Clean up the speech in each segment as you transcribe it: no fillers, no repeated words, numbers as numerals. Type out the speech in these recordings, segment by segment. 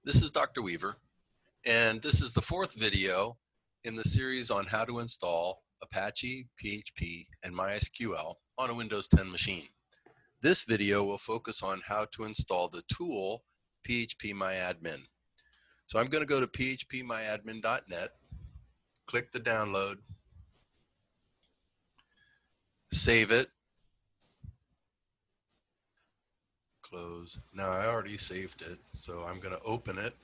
This is Dr. Weaver, and this is the fourth video in the series on how to install Apache, PHP, and MySQL on a Windows 10 machine. This video will focus on how to install the tool phpmyadmin. So I'm going to go to phpmyadmin.net, click the download, save it, close. Now I already saved it, so I'm going to open it.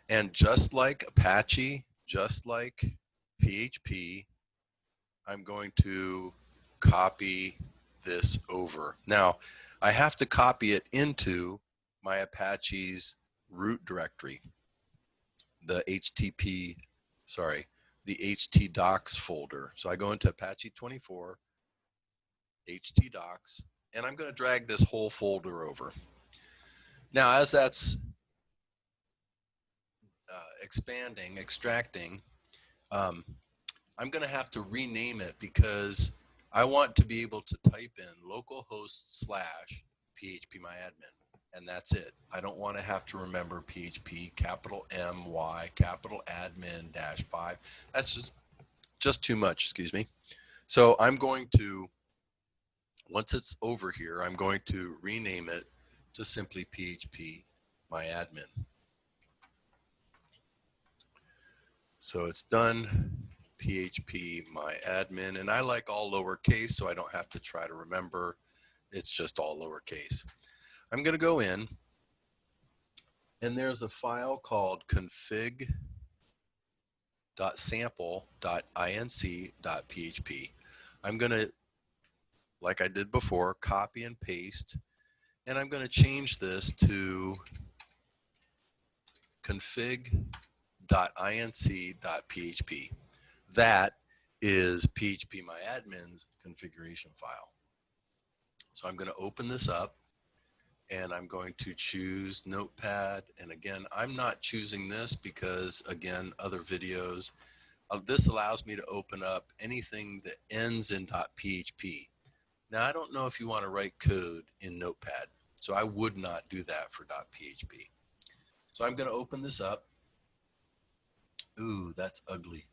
And just like Apache, just like PHP, I'm going to copy this over. Now, I have to copy it into my Apache's root directory, the htdocs folder. So I go into Apache 24, htdocs, and I'm going to drag this whole folder over. Now, as that's extracting, I'm going to have to rename it because I want to be able to type in localhost / phpmyadmin, and that's it. I don't want to have to remember PHP, capital MY, capital admin -5. That's just too much, excuse me. So I'm going to, once it's over here, I'm going to rename it to simply phpmyadmin. So it's done, phpmyadmin, and I like all lowercase so I don't have to try to remember. It's just all lowercase. I'm going to go in, and there's a file called config.sample.inc.php. I'm going to, like I did before, copy and paste, and I'm going to change this to config.inc.php. That is phpmyadmin's configuration file. So I'm going to open this up, and I'm going to choose Notepad. And again, I'm not choosing this because, again, other videos, this allows me to open up anything that ends in .php. Now, I don't know if you want to write code in Notepad, so I would not do that for .php. So I'm going to open this up. Ooh, that's ugly.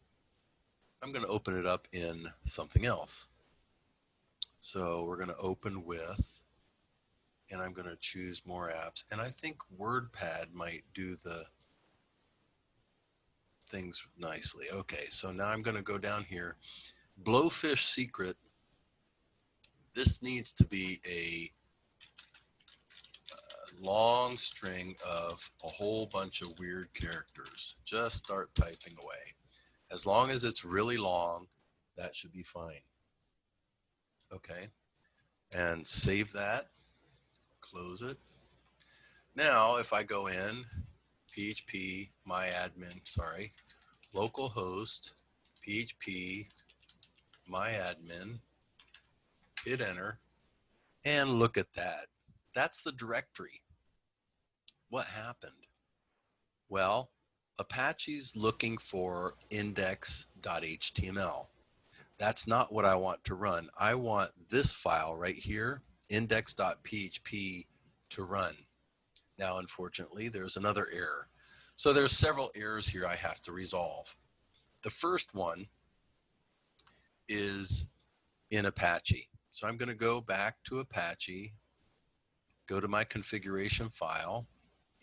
I'm going to open it up in something else. So we're going to open with, and I'm going to choose more apps. And I think WordPad might do the things nicely. Okay, so now I'm going to go down here. Blowfish secret. This needs to be a long string of a whole bunch of weird characters. Just start typing away. As long as it's really long, that should be fine. Okay, and save that, close it. Now, if I go in, phpmyadmin, localhost, phpmyadmin, hit enter, and look at that. That's the directory. What happened? Well, Apache's looking for index.html. That's not what I want to run. I want this file right here, index.php, to run. Now, unfortunately, there's another error. So there's several errors here I have to resolve. The first one is in Apache. So I'm going to go back to Apache, go to my configuration file,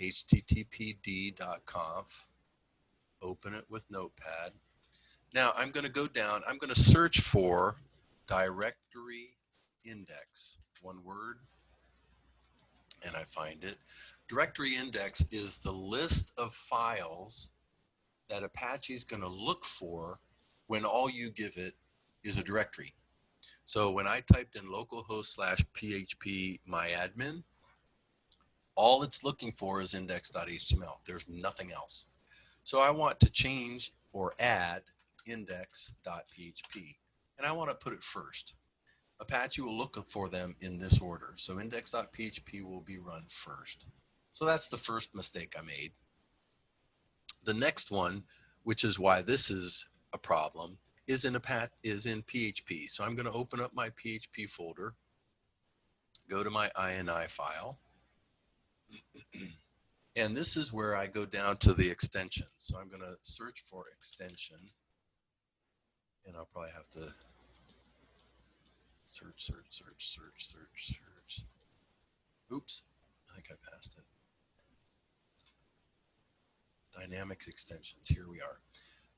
httpd.conf, open it with Notepad. Now I'm going to go down, I'm going to search for directory index, one word, and I find it. Directory index is the list of files that Apache is going to look for when all you give it is a directory. So when I typed in localhost / phpmyadmin, all it's looking for is index.html. There's nothing else. So I want to change or add index.php, and I want to put it first. Apache will look for them in this order. So index.php will be run first. So that's the first mistake I made. The next one, which is why this is a problem, is in PHP. So I'm going to open up my PHP folder, go to my INI file, And this is where I go down to the extensions. So I'm going to search for extension, and I'll probably have to search. Oops, I think I passed it. Dynamics extensions, here we are.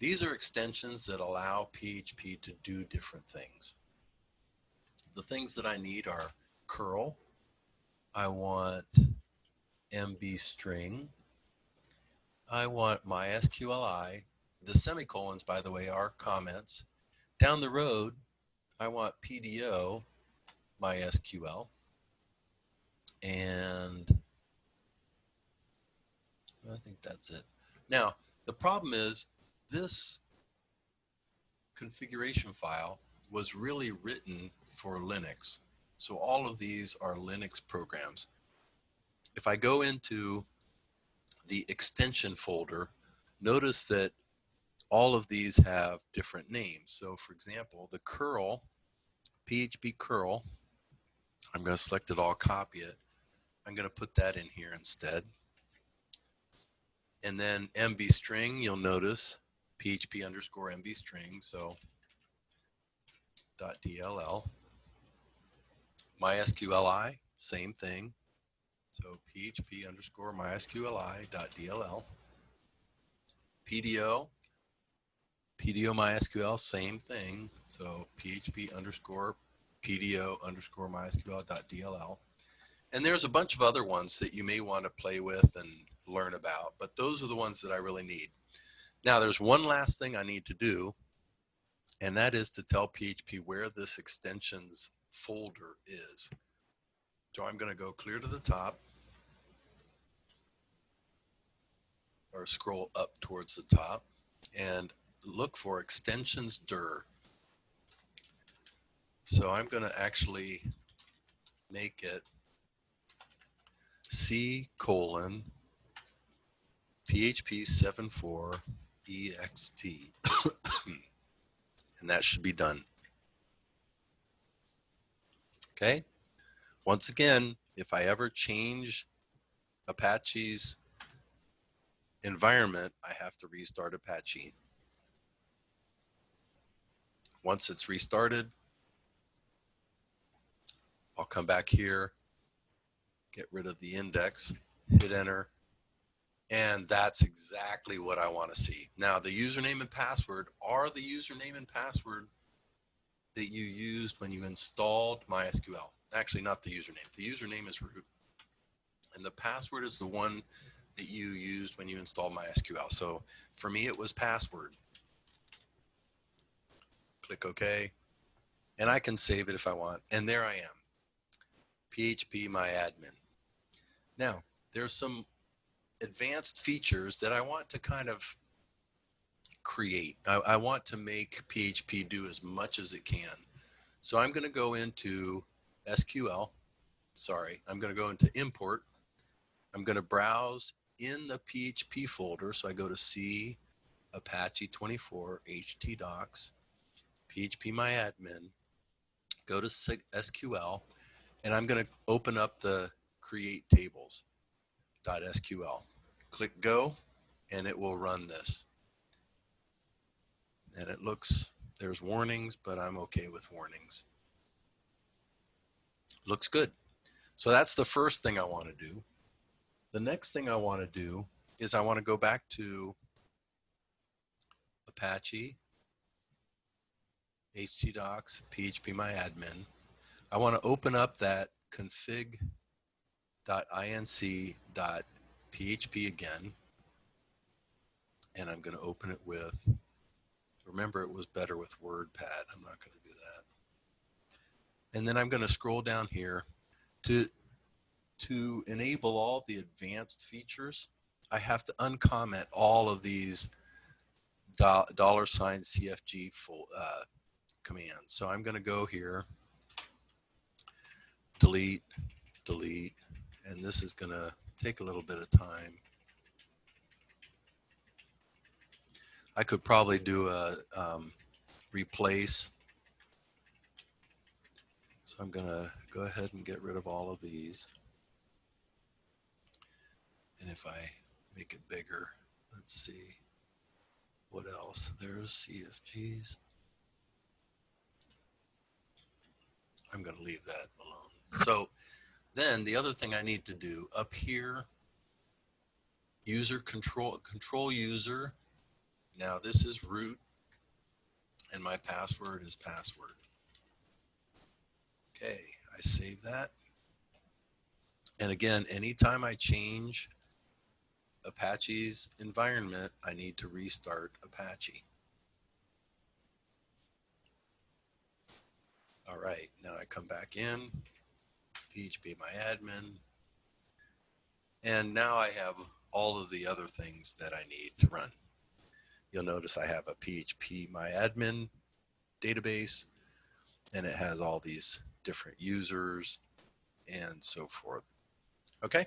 These are extensions that allow PHP to do different things. The things that I need are curl. I want MB string. I want MySQLi. The semicolons, by the way, are comments. Down the road, I want PDO MySQL. And I think that's it. Now, the problem is this configuration file was really written for Linux. So all of these are Linux programs. If I go into the extension folder, notice that all of these have different names. So for example, the curl, PHP curl, I'm going to select it all, copy it. I'm going to put that in here instead. And then MB string, you'll notice PHP underscore MB string, so .dll. MySQLi, same thing. So PHP underscore MySQLi.dll. PDO MySQL, same thing. So PHP underscore PDO underscore MySQL.dll. And there's a bunch of other ones that you may want to play with and learn about, but those are the ones that I really need. Now there's one last thing I need to do, and that is to tell PHP where this extensions folder is. So I'm going to go clear to the top, or scroll up towards the top, and look for extensions dir. So I'm going to actually make it C colon PHP 74 ext. And that should be done. Okay. Once again, if I ever change Apache's environment, I have to restart Apache. Once it's restarted, I'll come back here, get rid of the index, hit enter, and that's exactly what I want to see. Now, the username and password are the username and password that you used when you installed MySQL. Actually, not the username. The username is root, and the password is the one that you used when you installed MySQL. So for me, it was password. Click OK, and I can save it if I want. And there I am, phpmyadmin. Now, there's some advanced features that I want to kind of create. I want to make PHP do as much as it can. So I'm going to go into SQL. Sorry, I'm going to go into import. I'm going to browse in the PHP folder. So I go to C, Apache 24, htdocs, phpmyadmin, go to SQL, and I'm going to open up the create tables.sql. Click go, and it will run this. And it looks, there's warnings, but I'm okay with warnings. Looks good. So that's the first thing I want to do. The next thing I want to do is I want to go back to Apache, htdocs, phpmyadmin. I want to open up that config.inc.php again. And I'm going to open it with, remember it was better with WordPad. I'm not going to do that. And then I'm going to scroll down here to enable all the advanced features. I have to uncomment all of these $CFG commands. So I'm going to go here, delete, and this is going to take a little bit of time. I could probably do a replace. So I'm going to go ahead and get rid of all of these. And if I make it bigger, let's see what else. There's CFGs. I'm going to leave that alone. So then the other thing I need to do up here, user control user. Now this is root and my password is password. Okay, I save that. And again, anytime I change Apache's environment, I need to restart Apache. All right, now I come back in, phpmyadmin, and now I have all of the other things that I need to run. You'll notice I have a phpmyadmin database, and it has all these different users and so forth. Okay.